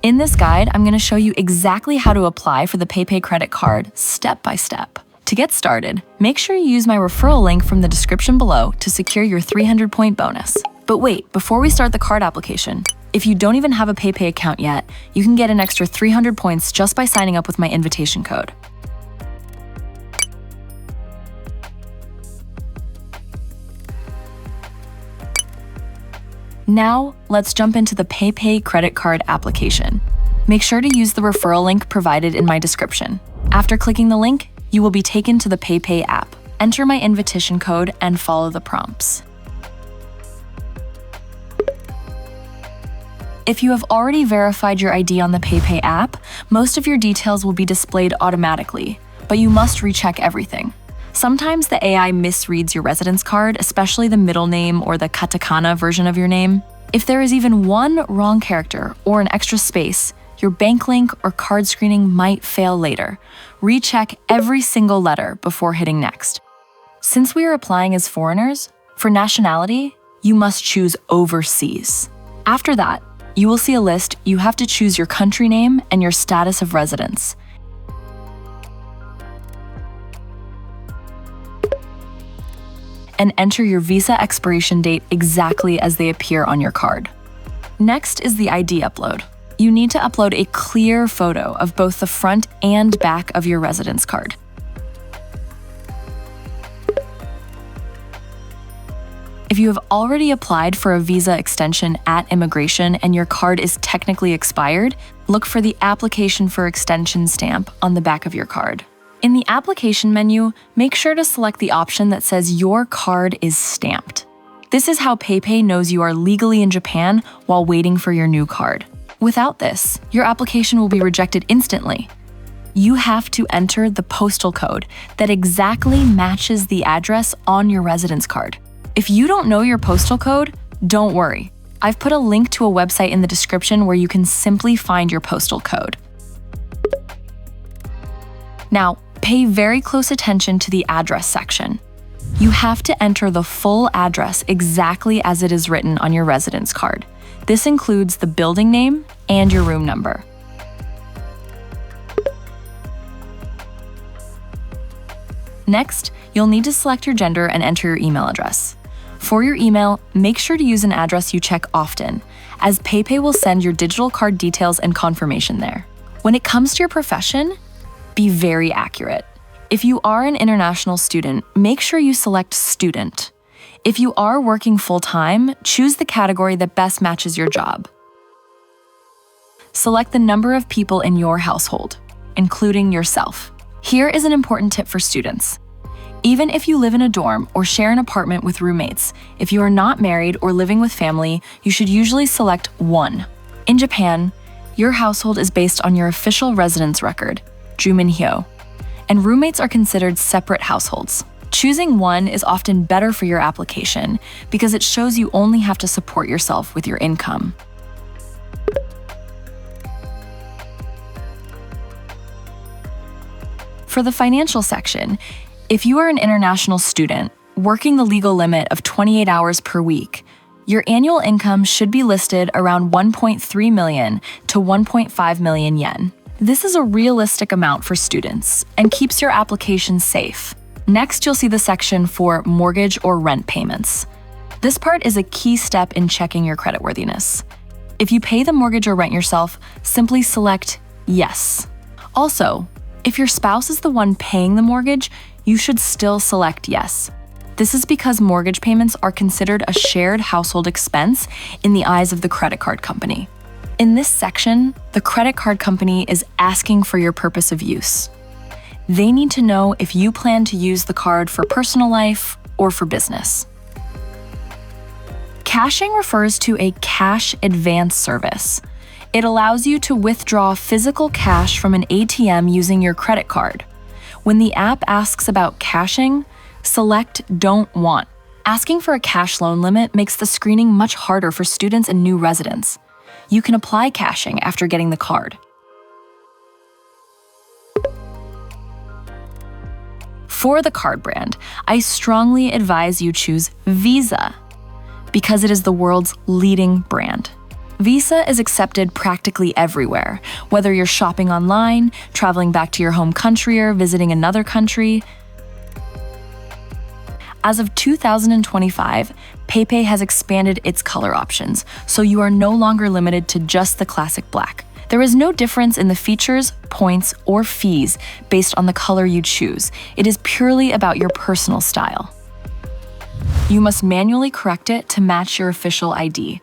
In this guide, I'm going to show you exactly how to apply for the PayPay Credit Card step by step. To get started, make sure you use my referral link from the description below to secure your 300-point bonus. But wait, before we start the card application, if you don't even have a PayPay account yet, you can get an extra 300 points just by signing up with my invitation code. Now, let's jump into the PayPay Credit Card application. Make sure to use the referral link provided in my description. After clicking the link, you will be taken to the PayPay app. Enter my invitation code and follow the prompts. If you have already verified your ID on the PayPay app, most of your details will be displayed automatically, but you must recheck everything. Sometimes the AI misreads your residence card, especially the middle name or the katakana version of your name. If there is even one wrong character or an extra space, your bank link or card screening might fail later. Recheck every single letter before hitting next. Since we are applying as foreigners, for nationality, you must choose overseas. After that, you will see a list. You have to choose your country name and your status of residence. And enter your visa expiration date exactly as they appear on your card. Next is the ID upload. You need to upload a clear photo of both the front and back of your residence card. If you have already applied for a visa extension at immigration and your card is technically expired, look for the application for extension stamp on the back of your card. In the application menu, make sure to select the option that says your card is stamped. This is how PayPay knows you are legally in Japan while waiting for your new card. Without this, your application will be rejected instantly. You have to enter the postal code that exactly matches the address on your residence card. If you don't know your postal code, don't worry. I've put a link to a website in the description where you can simply find your postal code. Now, pay very close attention to the address section. You have to enter the full address exactly as it is written on your residence card. This includes the building name and your room number. Next, you'll need to select your gender and enter your email address. For your email, make sure to use an address you check often, as PayPay will send your digital card details and confirmation there. When it comes to your profession, be very accurate. If you are an international student, make sure you select student. If you are working full-time, choose the category that best matches your job. Select the number of people in your household, including yourself. Here is an important tip for students. Even if you live in a dorm or share an apartment with roommates, if you are not married or living with family, you should usually select one. In Japan, your household is based on your official residence record, Juminhyo, and roommates are considered separate households. Choosing one is often better for your application because it shows you only have to support yourself with your income. For the financial section, if you are an international student working the legal limit of 28 hours per week, your annual income should be listed around 1.3 million to 1.5 million yen. This is a realistic amount for students and keeps your application safe. Next, you'll see the section for mortgage or rent payments. This part is a key step in checking your creditworthiness. If you pay the mortgage or rent yourself, simply select yes. Also, if your spouse is the one paying the mortgage, you should still select yes. This is because mortgage payments are considered a shared household expense in the eyes of the credit card company. In this section, the credit card company is asking for your purpose of use. They need to know if you plan to use the card for personal life or for business. Cashing refers to a cash advance service. It allows you to withdraw physical cash from an ATM using your credit card. When the app asks about cashing, select Don't Want. Asking for a cash loan limit makes the screening much harder for students and new residents. You can apply cashing after getting the card. For the card brand, I strongly advise you choose Visa because it is the world's leading brand. Visa is accepted practically everywhere, whether you're shopping online, traveling back to your home country, or visiting another country. As of 2025, PayPay has expanded its color options, so you are no longer limited to just the classic black. There is no difference in the features, points, or fees based on the color you choose. It is purely about your personal style. You must manually correct it to match your official ID.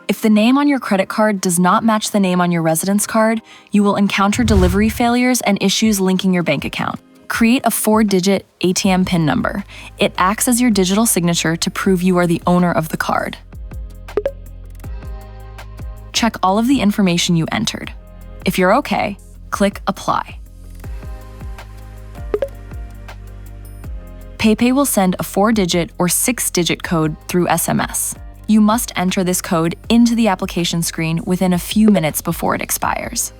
If the name on your credit card does not match the name on your residence card, you will encounter delivery failures and issues linking your bank account. Create a 4-digit ATM PIN number. It acts as your digital signature to prove you are the owner of the card. Check all of the information you entered. If you're okay, click Apply. PayPay will send a 4-digit or 6-digit code through SMS. You must enter this code into the application screen within a few minutes before it expires.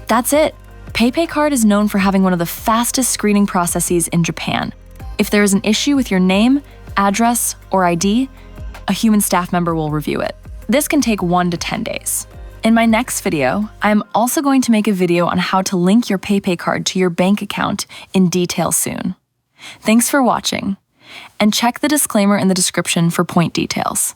That's it! PayPay Card is known for having one of the fastest screening processes in Japan. If there is an issue with your name, address, or ID, a human staff member will review it. This can take 1 to 10 days. In my next video, I am also going to make a video on how to link your PayPay Card to your bank account in detail soon. Thanks for watching, and check the disclaimer in the description for point details.